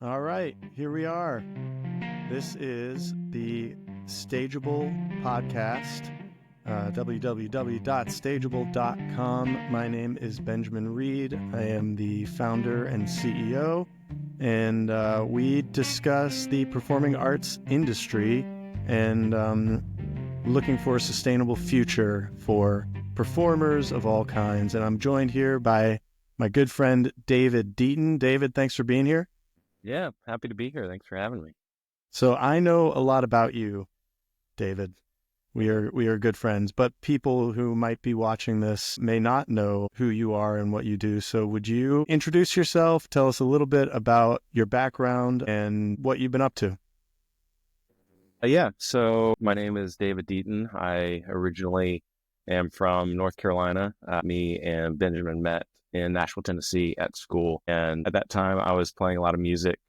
All right, here we are. This is the Stageable podcast, www.stageable.com. My name is Benjamin Reed. I am the founder and CEO, and we discuss the performing arts industry and looking for a sustainable future for performers of all kinds. And I'm joined here by my good friend, David Deaton. David, thanks for being here. Yeah, happy to be here. Thanks for having me. So I know a lot about you, David. We are good friends, but people who might be watching this may not know who you are and what you do. So would you introduce yourself, tell us a little bit about your background and what you've been up to? So my name is David Deaton. I originally am from North Carolina. Me and Benjamin met in Nashville, Tennessee at school. And at that time, I was playing a lot of music.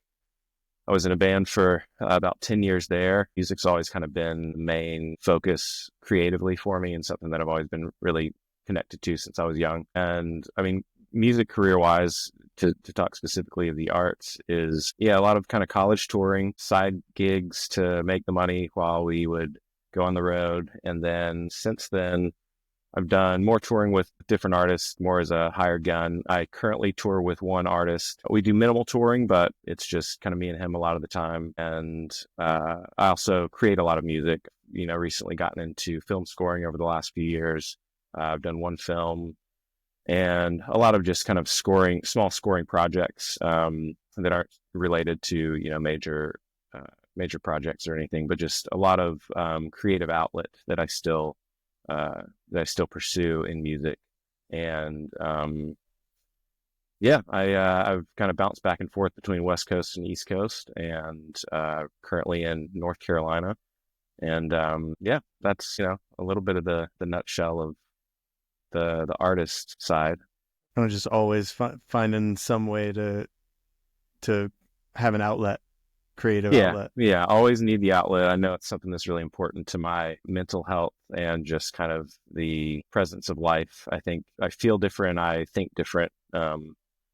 I was in a band for about 10 years there. Music's always kind of been the main focus creatively for me and something that I've always been really connected to since I was young. And I mean, music career-wise, to talk specifically of the arts, is, a lot of kind of college touring, side gigs to make the money while we would go on the road. And then since then, I've done more touring with different artists, more as a hired gun. I currently tour with one artist. We do minimal touring, but it's just kind of me and him a lot of the time. And I also create a lot of music. Recently gotten into film scoring over the last few years. I've done one film and a lot of just kind of small scoring projects that aren't related to, major projects or anything, but just a lot of creative outlet that I still pursue in music. And I've kind of bounced back and forth between West Coast and East Coast, and currently in North Carolina. And that's a little bit of the nutshell of the artist side. I'm just always finding some way to have an outlet. Creative outlet. Yeah, always need the outlet. I know it's something that's really important to my mental health and just kind of the presence of life. I think I feel different. I think different. I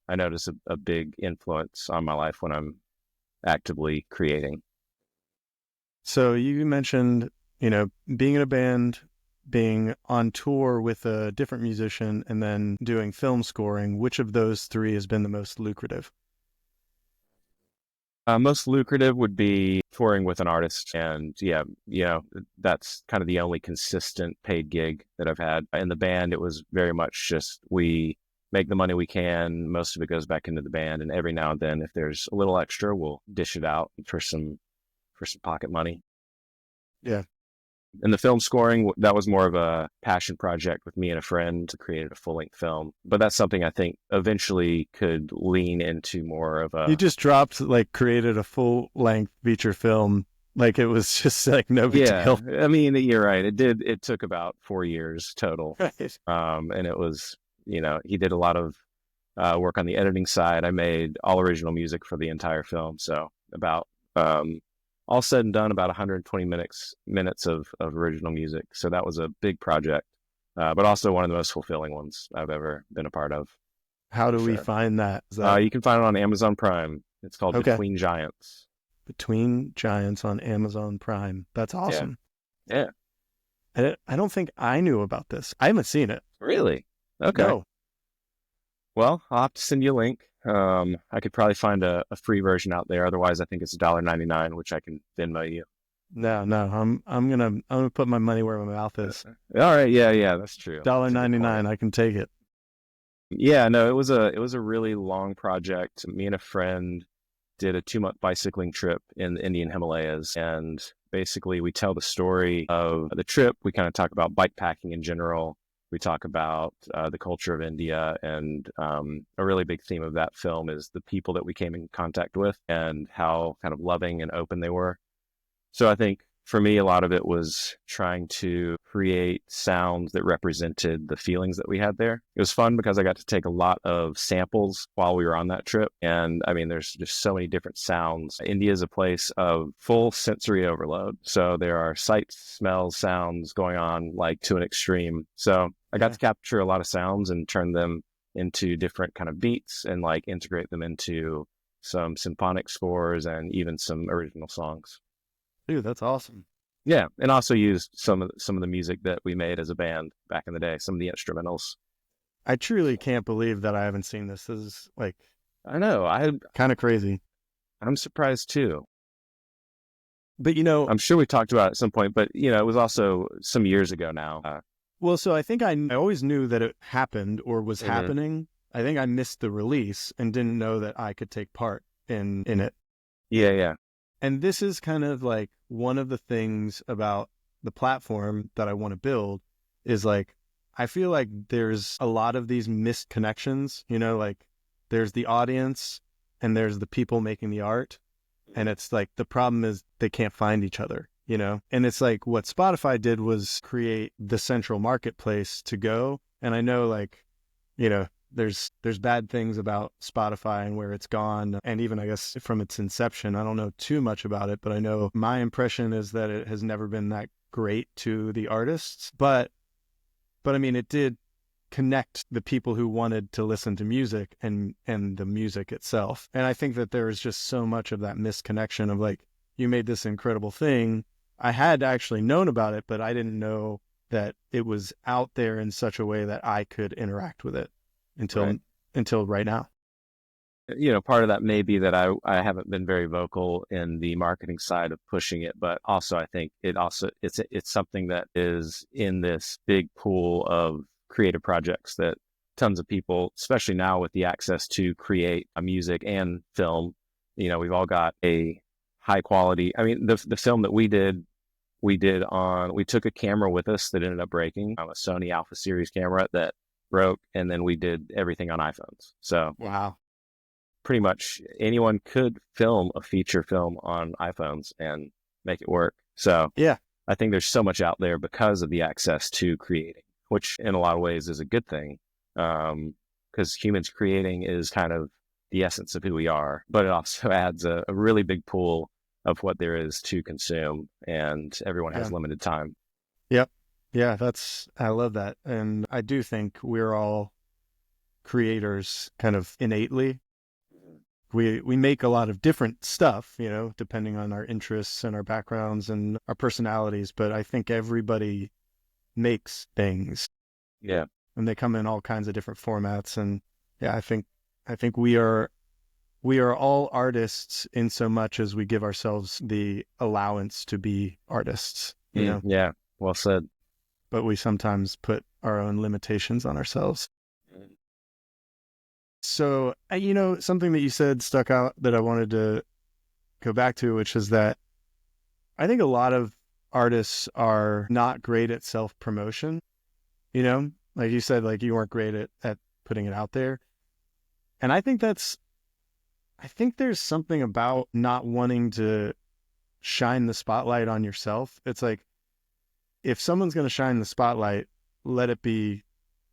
notice a big influence on my life when I'm actively creating. So you mentioned, being in a band, being on tour with a different musician, and then doing film scoring. Which of those three has been the most lucrative? Most lucrative would be touring with an artist. And that's kind of the only consistent paid gig that I've had. In the band, it was very much just we make the money we can. Most of it goes back into the band. And every now and then, if there's a little extra, we'll dish it out for some pocket money. Yeah. And the film scoring, that was more of a passion project with me and a friend to create a full-length film. But that's something I think eventually could lean into more of a... You just created a full-length feature film. Like it was just like no big deal. I mean, you're right. It took about 4 years total. Right. And it was, he did a lot of work on the editing side. I made all original music for the entire film. So about... all said and done, about 120 minutes of original music. So that was a big project, but also one of the most fulfilling ones I've ever been a part of. How do we find that? You can find it on Amazon Prime. It's called Between Giants. Between Giants on Amazon Prime. That's awesome. Yeah. I don't think I knew about this. I haven't seen it. Really? Okay. No. Well, I'll have to send you a link. I could probably find a free version out there. Otherwise, I think it's $1.99, which I can Venmo you. No. I'm gonna put my money where my mouth is. All right. Yeah, that's true. $1.99. I can take it. Yeah, no, it was a really long project. Me and a friend did a 2-month bicycling trip in the Indian Himalayas, and basically we tell the story of the trip. We kind of talk about bike packing in general. We talk about the culture of India, and a really big theme of that film is the people that we came in contact with and how kind of loving and open they were. So I think for me, a lot of it was trying to create sounds that represented the feelings that we had there. It was fun because I got to take a lot of samples while we were on that trip. And I mean, there's just so many different sounds. India is a place of full sensory overload. So there are sights, smells, sounds going on like to an extreme. So I got to capture a lot of sounds and turn them into different kind of beats and like integrate them into some symphonic scores, and even some original songs. Dude, that's awesome. Yeah, and also used some of the music that we made as a band back in the day, some of the instrumentals. I truly can't believe that I haven't seen this. This is like I know, kind of crazy. I'm surprised too. But I'm sure we talked about it at some point, but it was also some years ago now. well, so I think I always knew that it happened or was Mhm. happening. I think I missed the release and didn't know that I could take part in it. Yeah. And this is kind of like one of the things about the platform that I want to build is like, I feel like there's a lot of these missed connections, like there's the audience and there's the people making the art. And it's like, the problem is they can't find each other, and it's like what Spotify did was create the central marketplace to go. And I know like, there's bad things about Spotify and where it's gone. And even, I guess, from its inception, I don't know too much about it, but I know my impression is that it has never been that great to the artists. But I mean, it did connect the people who wanted to listen to music and the music itself. And I think that there is just so much of that misconnection of like, you made this incredible thing. I had actually known about it, but I didn't know that it was out there in such a way that I could interact with it until right now. Part of that may be that I haven't been very vocal in the marketing side of pushing it, but also I think it's something that is in this big pool of creative projects that tons of people, especially now with the access to create a music and film, we've all got a high quality. I mean, the film that we took a camera with us that ended up breaking, a Sony Alpha Series camera that broke, and then we did everything on iPhones. So wow, pretty much anyone could film a feature film on iPhones and make it work. So yeah, I think there's so much out there because of the access to creating, which in a lot of ways is a good thing, because humans creating is kind of the essence of who we are, but it also adds a really big pool of what there is to consume, and everyone has limited time. Yep. Yeah, I love that. And I do think we're all creators kind of innately. We make a lot of different stuff, depending on our interests and our backgrounds and our personalities, but I think everybody makes things. Yeah. And they come in all kinds of different formats. And yeah, I think we are all artists in so much as we give ourselves the allowance to be artists, Yeah. Well said. But we sometimes put our own limitations on ourselves. So, something that you said stuck out that I wanted to go back to, which is that I think a lot of artists are not great at self-promotion, like you said, like you weren't great at putting it out there. And I think there's something about not wanting to shine the spotlight on yourself. It's like, if someone's going to shine the spotlight, let it be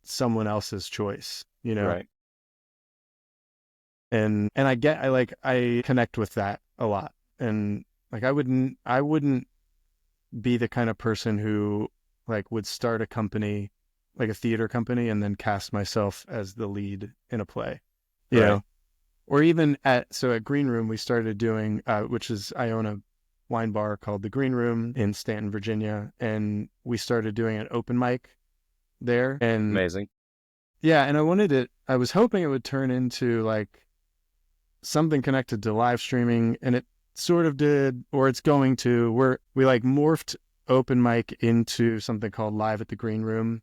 someone else's choice, Right. And I connect with that a lot. And like, I wouldn't be the kind of person who like would start a company, like a theater company, and then cast myself as the lead in a play, you know, or even at Green Room, we started doing, I own a wine bar called the Green Room in Stanton, Virginia. And we started doing an open mic there. And amazing. Yeah. And I was hoping it would turn into like something connected to live streaming, and it sort of did, or it's going to. We like morphed open mic into something called Live at the Green Room,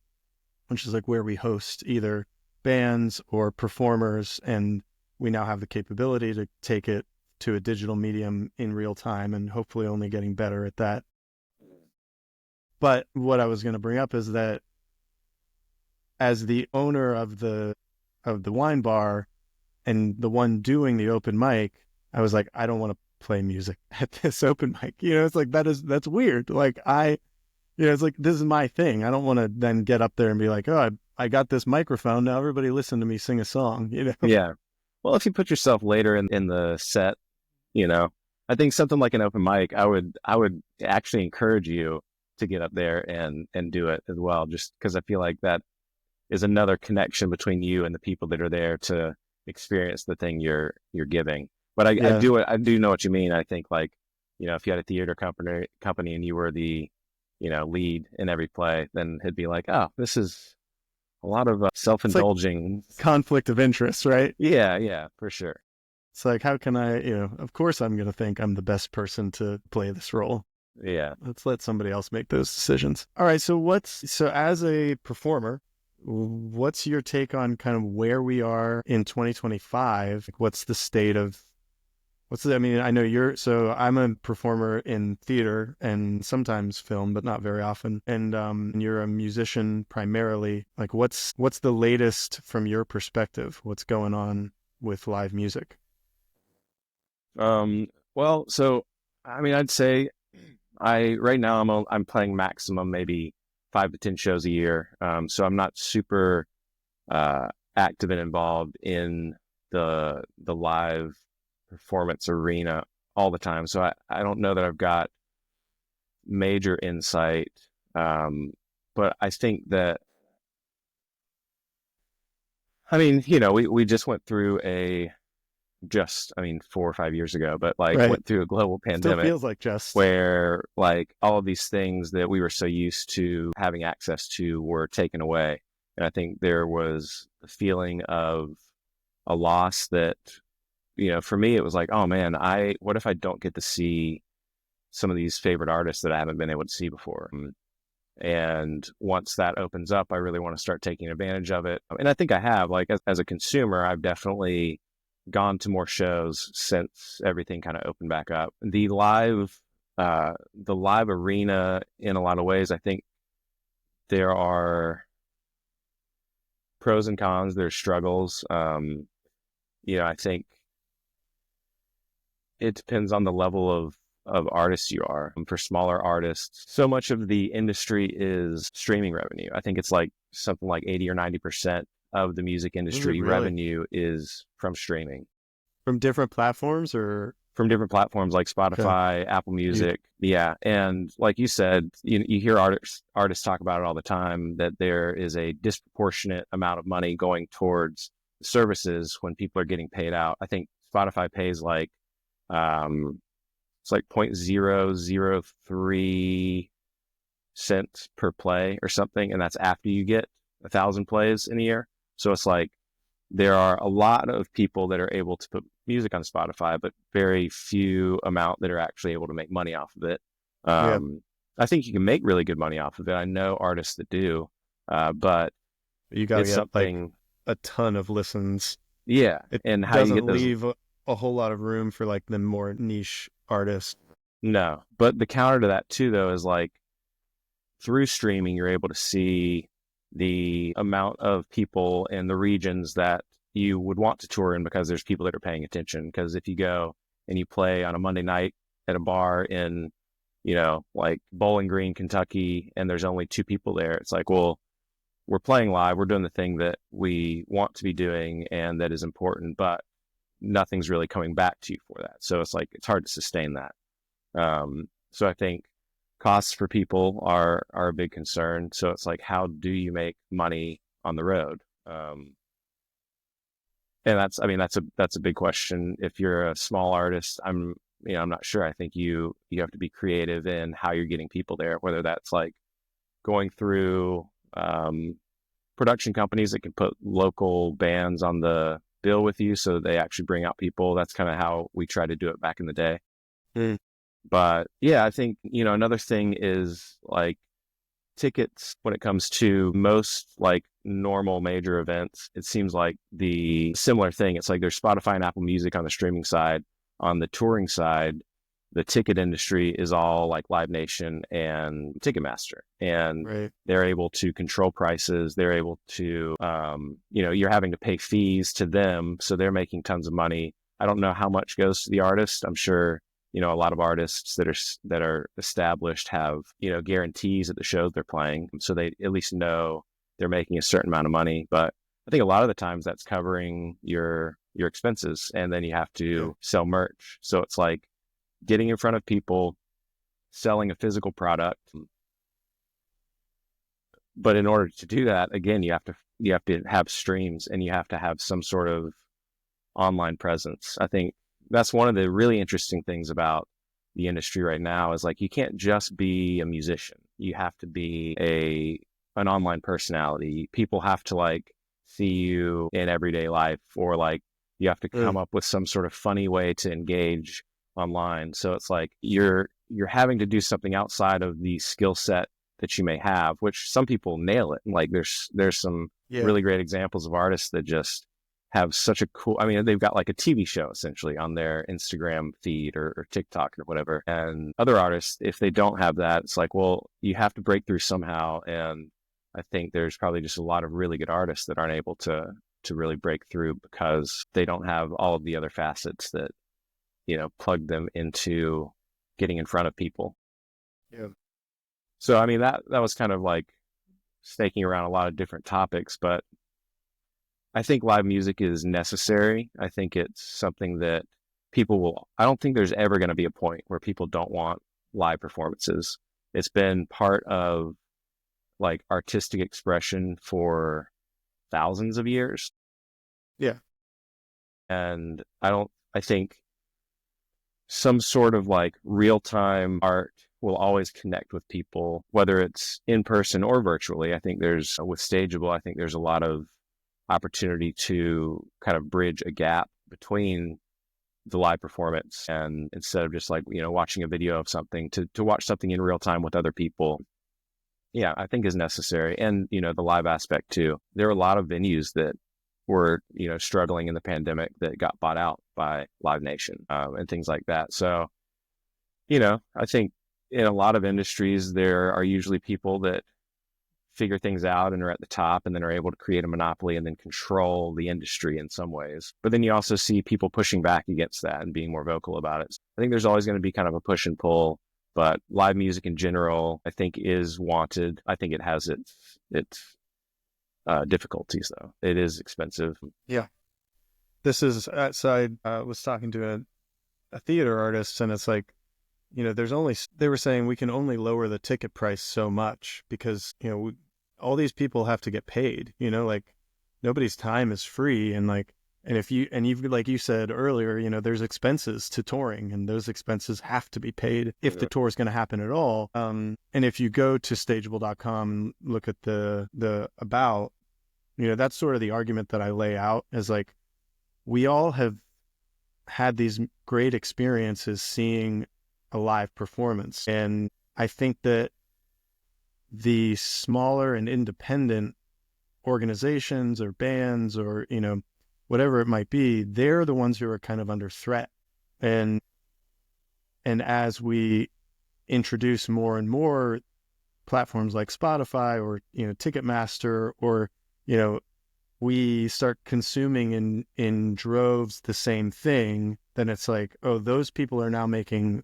which is like where we host either bands or performers, and we now have the capability to take it to a digital medium in real time, and hopefully only getting better at that. But what I was going to bring up is that as the owner of the wine bar and the one doing the open mic, I was like, I don't want to play music at this open mic. It's like, that's weird. Like it's like, this is my thing. I don't want to then get up there and be like, oh, I got this microphone. Now everybody listen to me sing a song, Yeah. Well, if you put yourself later in the set, I think something like an open mic, I would actually encourage you to get up there and do it as well, just because I feel like that is another connection between you and the people that are there to experience the thing you're giving. But Yeah. I do know what you mean. I think like, if you had a theater company and you were the, lead in every play, then it'd be like, oh, this is a lot of It's like self-indulging. conflict of interest, right? Yeah, yeah, for sure. It's like, how can I, of course I'm going to think I'm the best person to play this role. Yeah. Let's let somebody else make those decisions. All right. So as a performer, what's your take on kind of where we are in 2025? What's the state of, I mean, I know I'm a performer in theater and sometimes film, but not very often. And you're a musician primarily. Like what's the latest from your perspective? What's going on with live music? Well, so I mean, I'd say right now I'm playing maximum maybe 5 to 10 shows a year. So I'm not super active and involved in the live performance arena all the time. So I don't know that I've got major insight. But I think that, I mean, we just went through I mean, 4 or 5 years ago, but like Right. went through a global Still pandemic feels like just. where like all of these things that we were so used to having access to were taken away. And I think there was the feeling of a loss that, for me, it was like, oh man, what if I don't get to see some of these favorite artists that I haven't been able to see before? And once that opens up, I really want to start taking advantage of it. And I think I have, like, as a consumer, I've definitely gone to more shows since everything kind of opened back up. The live arena, in a lot of ways, I think there are pros and cons, there's struggles. I think it depends on the level of artists you are. For smaller artists, so much of the industry is streaming revenue. I think it's like something like 80 or 90% of the music Is it industry really? revenue is from streaming. From different platforms or? From different platforms like Okay. Spotify, Apple Music. Yeah. And like you said, you hear artists talk about it all the time, that there is a disproportionate amount of money going towards services when people are getting paid out. I think Spotify pays like, it's like 0.003 cents per play or something. And that's after you get 1,000 plays in a year. So it's like, there are a lot of people that are able to put music on Spotify, but very few amount that are actually able to make money off of it. Yeah. I think you can make really good money off of it. I know artists that do, but You got to it's get like something. a ton of listens. Yeah. It And how you doesn't get those? leave a whole lot of room for like the more niche artists. No, but the counter to that too, though, is like through streaming, you're able to see the amount of people in the regions that you would want to tour in, because there's people that are paying attention. Because if you go and you play on a Monday night at a bar in, like Bowling Green, Kentucky, and there's only 2 people there, it's like, well, we're playing live, we're doing the thing that we want to be doing and that is important, but nothing's really coming back to you for that. So it's like, it's hard to sustain that. So I think costs for people are a big concern. So it's like, how do you make money on the road? And that's a big question. If you're a small artist, I'm not sure. I think you have to be creative in how you're getting people there, whether that's like going through production companies that can put local bands on the bill with you so they actually bring out people. That's kind of how we tried to do it back in the day. Mm. But yeah, I think, another thing is like tickets. When it comes to most like normal major events, it seems like the similar thing. It's like there's Spotify and Apple Music on the streaming side. On the touring side, the ticket industry is all like Live Nation and Ticketmaster, and Right. they're able to control prices. They're able to, you're having to pay fees to them, so they're making tons of money. I don't know how much goes to the artist. I'm sure, a lot of artists that are established have, guarantees at the shows they're playing, so they at least know they're making a certain amount of money. But I think a lot of the times that's covering your expenses, and then you have to sell merch. So it's like getting in front of people, selling a physical product. But in order to do that, again, you have to have streams, and you have to have some sort of online presence. I think that's one of the really interesting things about the industry right now is like, you can't just be a musician. You have to be an online personality. People have to like see you in everyday life, or like you have to come up with some sort of funny way to engage online. So it's like you're having to do something outside of the skill set that you may have, which some people nail it. Like there's some really great examples of artists that just have such a cool, I mean, they've got like a TV show essentially on their Instagram feed or TikTok or whatever. And other artists, if they don't have that, it's like, well, you have to break through somehow. And I think there's probably just a lot of really good artists that aren't able to really break through because they don't have all of the other facets that, plug them into getting in front of people. Yeah. So, I mean, that was kind of like snaking around a lot of different topics, but I think live music is necessary. I think it's something that I don't think there's ever going to be a point where people don't want live performances. It's been part of like artistic expression for thousands of years. Yeah. And I think some sort of like real-time art will always connect with people, whether it's in person or virtually. I think with Stageable, I think there's a lot of opportunity to kind of bridge a gap between the live performance and instead of just like, watching a video of something to watch something in real time with other people. Yeah, I think is necessary. And, the live aspect too. There are a lot of venues that were, struggling in the pandemic that got bought out by Live Nation and things like that. So, I think in a lot of industries, there are usually people that figure things out and are at the top and then are able to create a monopoly and then control the industry in some ways. But then you also see people pushing back against that and being more vocal about it. So I think there's always going to be kind of a push and pull, but live music in general, I think is wanted. I think it has its difficulties though. It is expensive. Yeah. This is outside. I was talking to a theater artist, and it's like, they were saying we can only lower the ticket price so much because, all these people have to get paid, like nobody's time is free. And like, you've, like you said earlier, there's expenses to touring, and those expenses have to be paid if the tour is going to happen at all. And if you go to stageable.com and look at the about, that's sort of the argument that I lay out is like, we all have had these great experiences seeing a live performance. And I think that the smaller and independent organizations or bands or, whatever it might be, they're the ones who are kind of under threat. And as we introduce more and more platforms like Spotify or, Ticketmaster, or, we start consuming in droves the same thing, then it's like, oh, those people are now making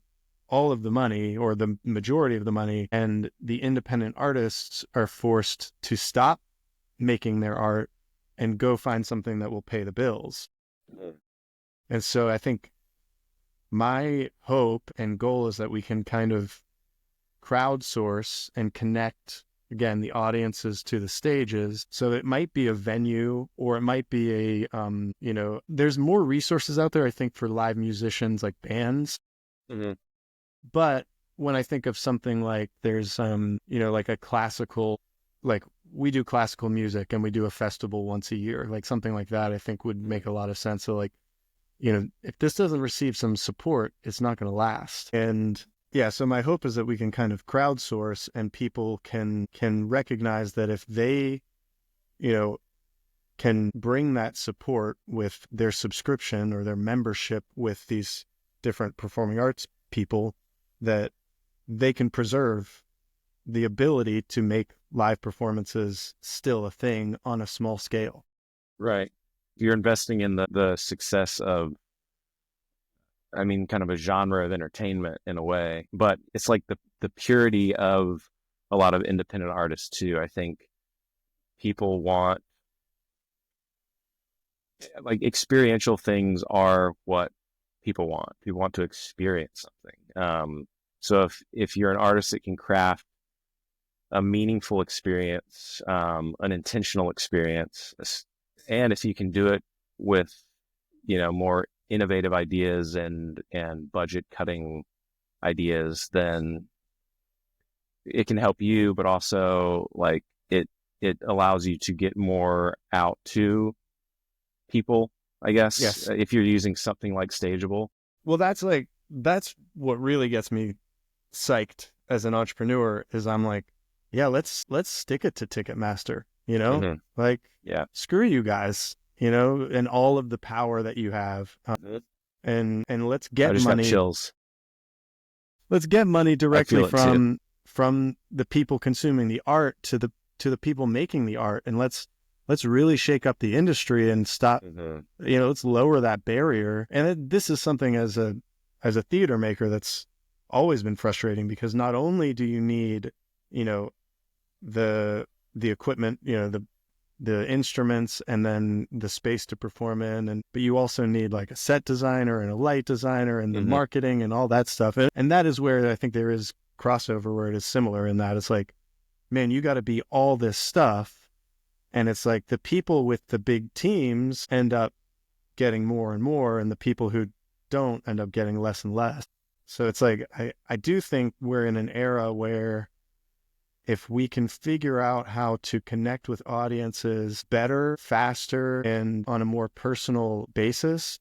all of the money or the majority of the money, and the independent artists are forced to stop making their art and go find something that will pay the bills. And so I think my hope and goal is that we can kind of crowdsource and connect, again, the audiences to the stages. So it might be a venue, or it might be there's more resources out there, I think, for live musicians like bands. Mm-hmm. But when I think of something like there's, like a classical, like we do classical music and we do a festival once a year, like something like that, I think would make a lot of sense. So like, if this doesn't receive some support, it's not going to last. And yeah, so my hope is that we can kind of crowdsource, and people can recognize that if they, can bring that support with their subscription or their membership with these different performing arts people, that they can preserve the ability to make live performances still a thing on a small scale. Right. You're investing in the success of, kind of a genre of entertainment in a way, but it's like the purity of a lot of independent artists too. I think people want, like, experiential things are what people want. People want to experience something. So if you're an artist that can craft a meaningful experience, an intentional experience, and if you can do it with, more innovative ideas and budget cutting ideas, then it can help you, but also like it allows you to get more out to people, I guess, Yes. if you're using something like Stageable. Well, that's what really gets me psyched as an entrepreneur is I'm like, yeah, let's stick it to Ticketmaster, Mm-hmm. like Yeah. screw you guys, and all of the power that you have, Mhm. and let's I get just got money. chills. Let's get money I directly feel it too. from the people consuming the art to the people making the art, and let's really shake up the industry and stop. Mm-hmm. Let's lower that barrier. And this is something as a theater maker that's always been frustrating because not only do you need, you know, the equipment, the instruments and then the space to perform in, but you also need like a set designer and a light designer and the Mm-hmm. marketing and all that stuff. And that is where I think there is crossover, where it is similar in that it's like, man, you got to be all this stuff. And it's like the people with the big teams end up getting more and more, and the people who don't end up getting less and less. So it's like, I do think we're in an era where if we can figure out how to connect with audiences better, faster, and on a more personal basis,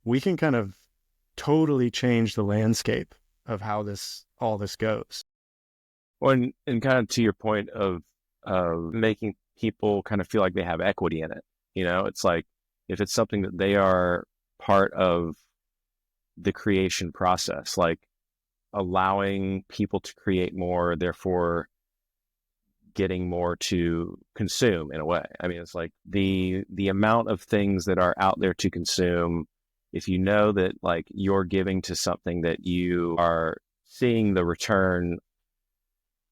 we can kind of totally change the landscape of how all this goes. Well, and kind of to your point of making people kind of feel like they have equity in it. It's like if it's something that they are part of the creation process, like allowing people to create more, therefore getting more to consume in a way. I mean, it's like the amount of things that are out there to consume. If you know that like you're giving to something that you are seeing the return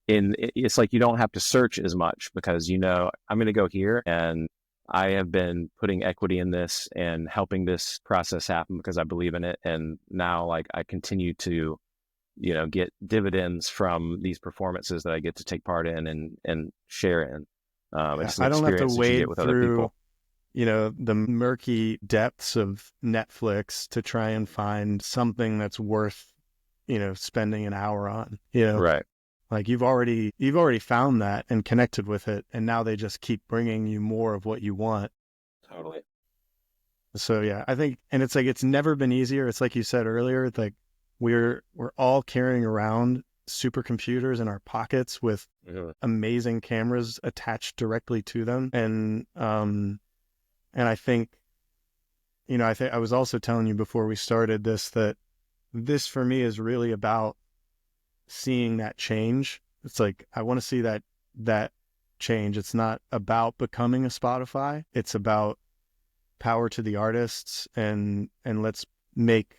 in, it's like you don't have to search as much because I'm going to go here and I have been putting equity in this and helping this process happen because I believe in it. And now like I continue to get dividends from these performances that I get to take part in and share in. It's an I don't have to experience that you get wade with other through, people. the murky depths of Netflix to try and find something that's worth, spending an hour on, Right. like you've already found that and connected with it. And now they just keep bringing you more of what you want. Totally. So yeah, I think, and it's like, it's never been easier. It's like you said earlier, it's like we're all carrying around supercomputers in our pockets with Mm-hmm. amazing cameras attached directly to them. And I think, I was also telling you before we started this, that this for me is really about seeing that change. It's like, I want to see that change. It's not about becoming a Spotify. It's about power to the artists, and let's make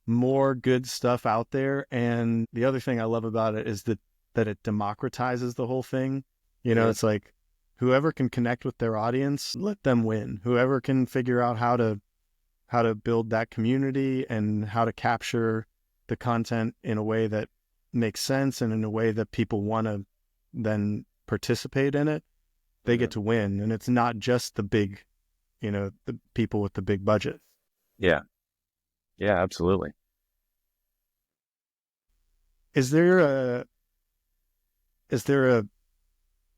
more good stuff out there. And the other thing I love about it is that it democratizes the whole thing. Mm-hmm. It's like whoever can connect with their audience, let them win. Whoever can figure out how to build that community and how to capture the content in a way that makes sense and in a way that people want to then participate in it, they get to win. And it's not just the big, the people with the big budget. Yeah. Yeah, absolutely. Is there a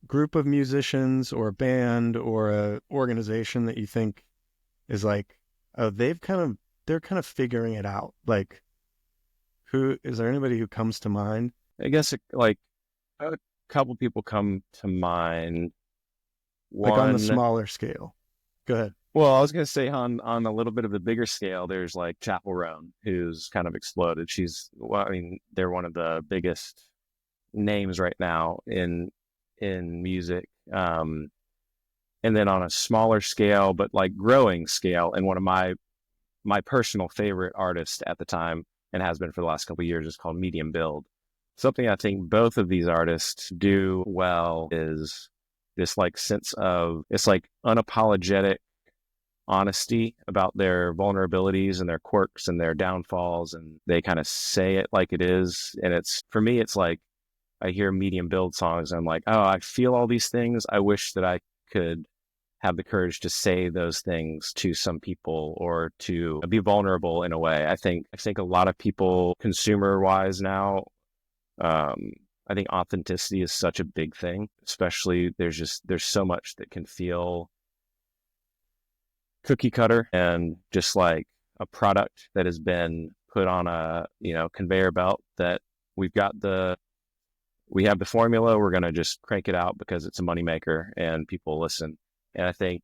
group of musicians or a band or a organization that you think is like, oh, they're kind of figuring it out? Like, who is there anybody who comes to mind? I guess like a couple people come to mind. Like on the One, smaller scale? Go ahead. well, I was going to say on a little bit of the bigger scale, there's like Chapel Roan, who's kind of exploded. I mean, they're one of the biggest names right now in music. And then on a smaller scale, but like growing scale, and one of my personal favorite artists at the time and has been for the last couple of years is called Medium Build. Something I think both of these artists do well is this like sense of, it's like unapologetic honesty about their vulnerabilities and their quirks and their downfalls, and they kind of say it like it is. And it's, for me, it's like I hear Medium Build songs and I'm like, oh, I feel all these things. I wish that I could have the courage to say those things to some people or to be vulnerable in a way. I think a lot of people consumer wise now, I think authenticity is such a big thing, especially there's so much that can feel cookie cutter and just like a product that has been put on a, conveyor belt that we've got we have the formula, we're going to just crank it out because it's a moneymaker and people listen. And I think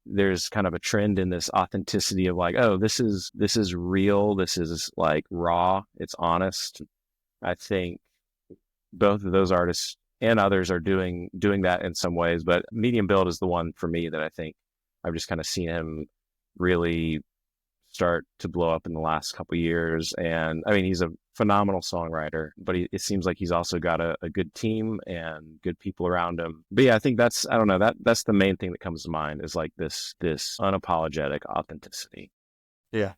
there's kind of a trend in this authenticity of like, oh, this is real. This is like raw. It's honest. I think both of those artists and others are doing that in some ways, but Medium Build is the one for me that I think I've just kind of seen him really start to blow up in the last couple of years. And I mean, he's a phenomenal songwriter, but it seems like he's also got a good team and good people around him. But yeah, I think that's the main thing that comes to mind is like this unapologetic authenticity. Yeah.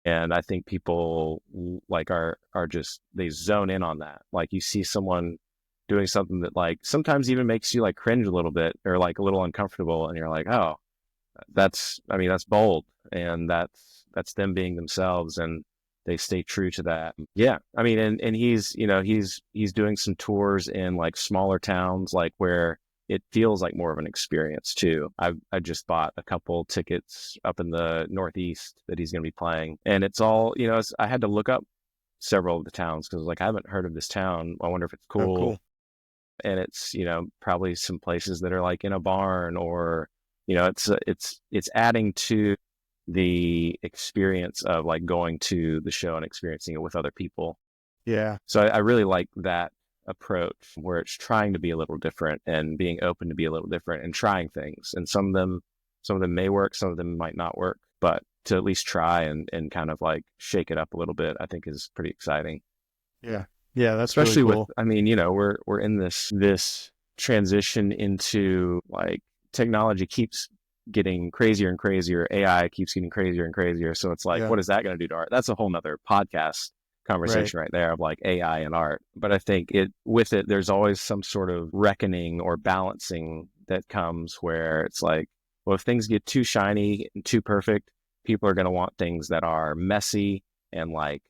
And I think people like are just, they zone in on that. Like you see someone doing something that like sometimes even makes you like cringe a little bit or like a little uncomfortable. And you're like, oh, that's bold. And that's them being themselves. And they stay true to that. Yeah. I mean, and he's doing some tours in like smaller towns, like where it feels like more of an experience too. I just bought a couple tickets up in the Northeast that he's going to be playing, and it's all, I had to look up several of the towns because like I haven't heard of this town. I wonder if it's cool. Oh, cool. And it's probably some places that are like in a barn or it's adding to the experience of like going to the show and experiencing it with other people. Yeah. So I really like that approach where it's trying to be a little different and being open to be a little different and trying things. And some of them may work, some of them might not work, but to at least try and kind of like shake it up a little bit, I think is pretty exciting. Yeah. Yeah. That's especially really cool. with, I mean, we're in this transition into like technology keeps getting crazier and crazier. AI keeps getting crazier and crazier. So it's like, what is that going to do to art? That's a whole nother podcast conversation right there of like AI and art. But I think there's always some sort of reckoning or balancing that comes where it's like, well, if things get too shiny and too perfect, people are going to want things that are messy and like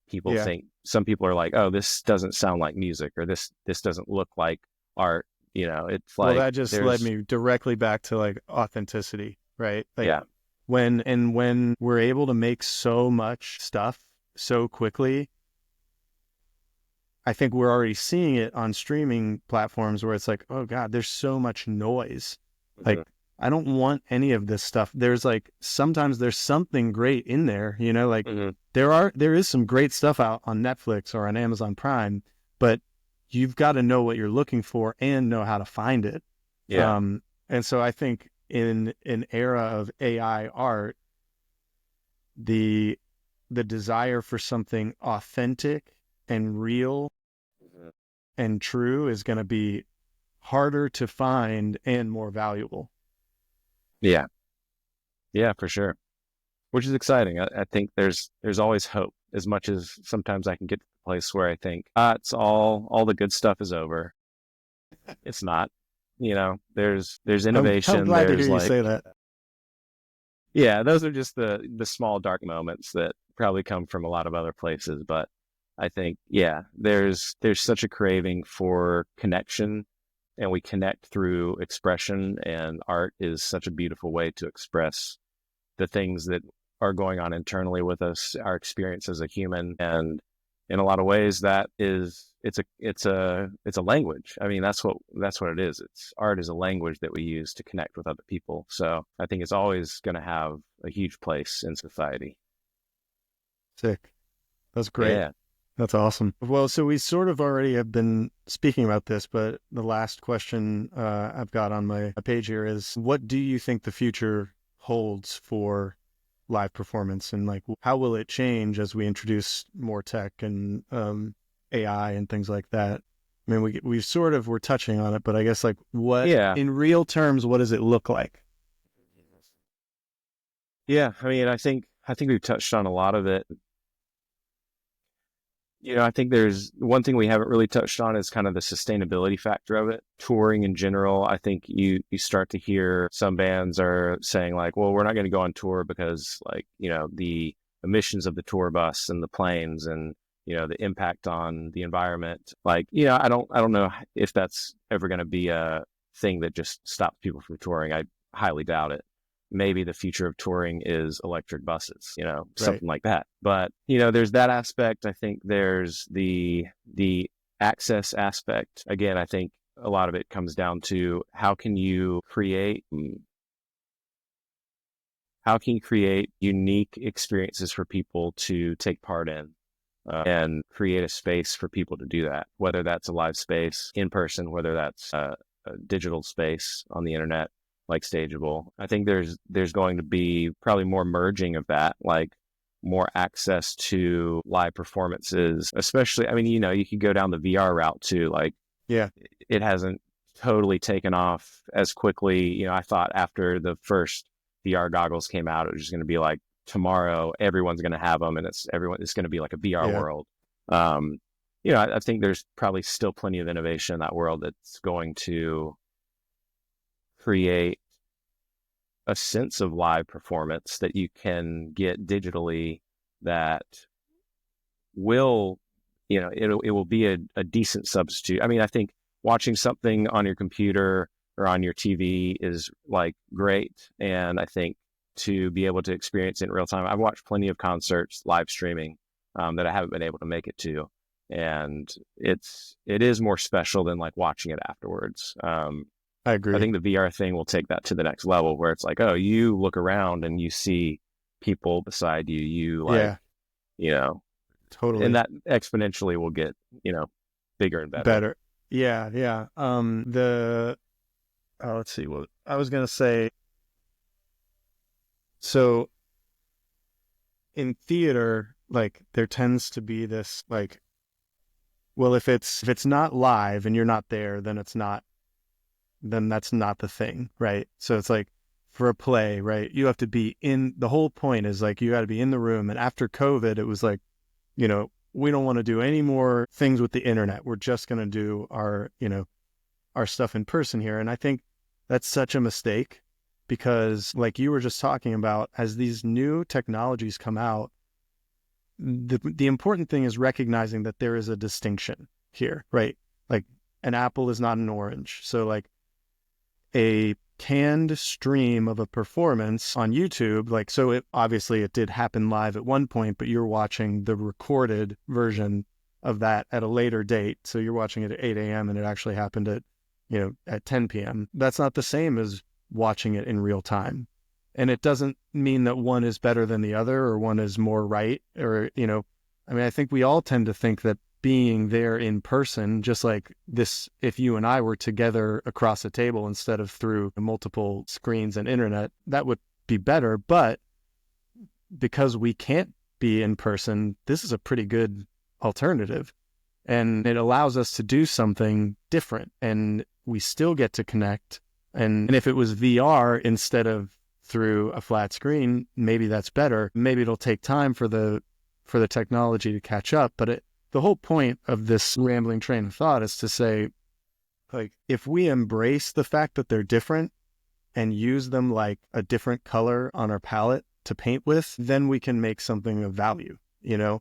people think, some people are like, oh, this doesn't sound like music or this doesn't look like art. It's like, well, that just led me directly back to like authenticity, right? Like when we're able to make so much stuff so quickly, I think we're already seeing it on streaming platforms where it's like, oh God, there's so much noise. Like, I don't want any of this stuff. There's like, sometimes there's something great in there, like there is some great stuff out on Netflix or on Amazon Prime, but you've got to know what you're looking for and know how to find it. Yeah. And so I think in an era of AI art, the desire for something authentic and real and true is going to be harder to find and more valuable. Yeah. Yeah, for sure. Which is exciting. I think there's always hope, as much as sometimes I can get to the place where I think, it's all the good stuff is over. It's not. There's innovation. I'm glad to hear like, you say that. Yeah, those are just the small dark moments that probably come from a lot of other places. But I think, there's such a craving for connection, and we connect through expression, and art is such a beautiful way to express the things that are going on internally with us, our experience as a human. And in a lot of ways, it's a language. I mean, that's what it is. Art is a language that we use to connect with other people. So I think it's always going to have a huge place in society. Sick. That's great. Yeah. That's awesome. Well, so we sort of already have been speaking about this, but the last question I've got on my page here is, what do you think the future holds for live performance, and like how will it change as we introduce more tech and AI and things like that? I mean, we sort of were touching on it, but I guess like in real terms, what does it look like? Yeah, I mean, I think we've touched on a lot of it. I think there's one thing we haven't really touched on is kind of the sustainability factor of it. Touring in general, I think you start to hear some bands are saying like, well, we're not going to go on tour because like, the emissions of the tour bus and the planes and, the impact on the environment. Like, I don't know if that's ever going to be a thing that just stops people from touring. I highly doubt it. Maybe the future of touring is electric buses, something like that. But, there's that aspect. I think there's the access aspect. Again, I think a lot of it comes down to how can you create unique experiences for people to take part in, and create a space for people to do that, whether that's a live space in person, whether that's a digital space on the internet, like Stageable. I think there's going to be probably more merging of that, like more access to live performances, especially, I mean, you could go down the VR route too. Like, Yeah. it hasn't totally taken off as quickly. I thought after the first VR goggles came out, it was just going to be like tomorrow, everyone's going to have them and it's going to be like a VR world. I think there's probably still plenty of innovation in that world that's going to create a sense of live performance that you can get digitally that will, it will be a decent substitute. I mean, I think watching something on your computer or on your TV is like great. And I think to be able to experience it in real time, I've watched plenty of concerts live streaming that I haven't been able to make it to. And it is more special than like watching it afterwards. I agree. I think the VR thing will take that to the next level where it's like, oh, you look around and you see people beside you, totally. And that exponentially will get, bigger and better. Better. Yeah. Let's see what I was going to say. So in theater, like there tends to be this like, well, if it's not live and you're not there, then that's not the thing, right? So it's like for a play, right? You have to be the whole point is like you got to be in the room. And after COVID, it was like, we don't want to do any more things with the internet. We're just going to do our stuff in person here. And I think that's such a mistake because like you were just talking about, as these new technologies come out, the important thing is recognizing that there is a distinction here, right? Like an apple is not an orange. So like a canned stream of a performance on YouTube, like, so it did happen live at one point, but you're watching the recorded version of that at a later date. So you're watching it at 8 a.m. and it actually happened at 10 p.m. That's not the same as watching it in real time. And it doesn't mean that one is better than the other or one is more right or, I think we all tend to think that being there in person, just like this, if you and I were together across a table instead of through multiple screens and internet, that would be better. But because we can't be in person, this is a pretty good alternative. And it allows us to do something different and we still get to connect. And if it was VR instead of through a flat screen, maybe that's better. Maybe it'll take time for the technology to catch up. But the whole point of this rambling train of thought is to say, like, if we embrace the fact that they're different and use them like a different color on our palette to paint with, then we can make something of value,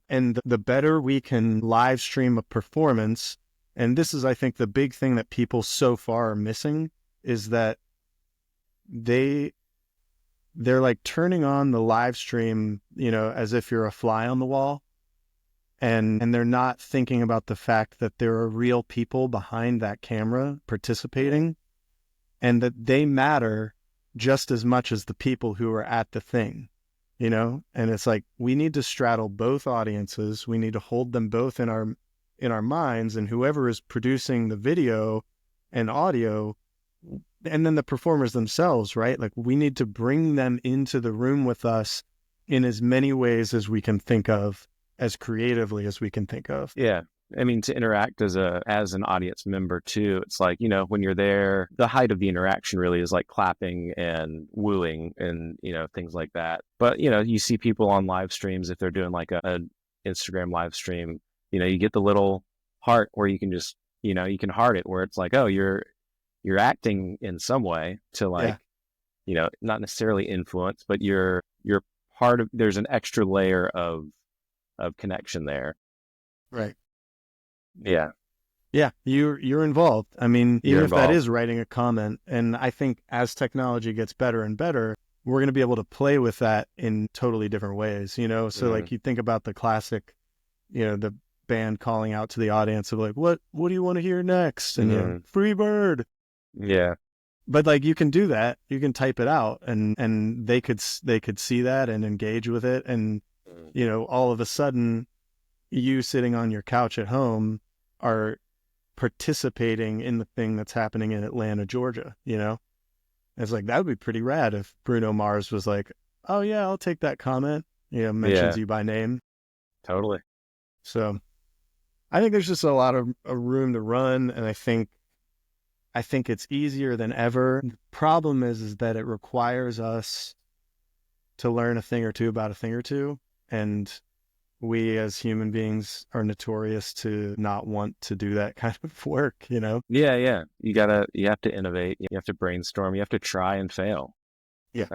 and the better we can live stream a performance. And this is, I think, the big thing that people so far are missing is that they're like turning on the live stream, as if you're a fly on the wall. And they're not thinking about the fact that there are real people behind that camera participating and that they matter just as much as the people who are at the thing, and it's like, we need to straddle both audiences. We need to hold them both in our minds, and whoever is producing the video and audio and then the performers themselves, right? Like we need to bring them into the room with us in as many ways as we can think of, as creatively as we can think of. Yeah. I mean, to interact as an audience member too, it's like, when you're there, the height of the interaction really is like clapping and wooing and, things like that. But, you see people on live streams, if they're doing like a Instagram live stream, you get the little heart where you can just, you can heart it where it's like, oh, you're acting in some way to like, not necessarily influence, but you're part of, there's an extra layer of connection there. Right. Yeah. Yeah, you're involved. I mean, even You're if that involved. is writing a comment, and I think as technology gets better and better, we're going to be able to play with that in totally different ways, So like you think about the classic, the band calling out to the audience of like, what do you want to hear next? And free bird. Yeah. But like you can do that. You can type it out and they could see that and engage with it, and all of a sudden you sitting on your couch at home are participating in the thing that's happening in Atlanta, Georgia, It's like, that would be pretty rad if Bruno Mars was like, oh yeah, I'll take that comment, mentions you by name. Totally. So I think there's just a lot of room to run, and I think it's easier than ever. The problem is that it requires us to learn a thing or two about a thing or two, and we as human beings are notorious to not want to do that kind of work, Yeah. You have to innovate. You have to brainstorm. You have to try and fail. Yeah.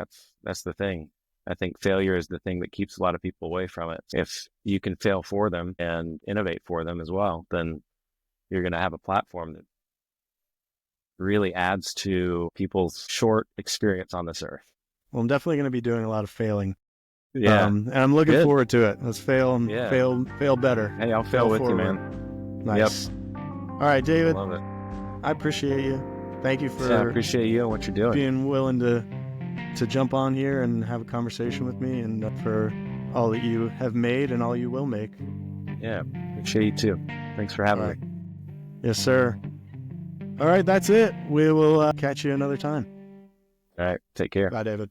That's the thing. I think failure is the thing that keeps a lot of people away from it. If you can fail for them and innovate for them as well, then you're going to have a platform that really adds to people's short experience on this earth. Well, I'm definitely going to be doing a lot of failing. Yeah. And I'm looking forward to it. Let's fail and fail better. Hey, I'll fail with forward. you, man. Nice. Yep. All right, David. Love it. I appreciate you. Thank you for I appreciate you and what you're doing. Being willing to jump on here and have a conversation with me, and for all that you have made and all you will make. Yeah, appreciate you too. Thanks for having me. Yes, sir. All right, that's it. We will catch you another time. All right, take care. Bye, David.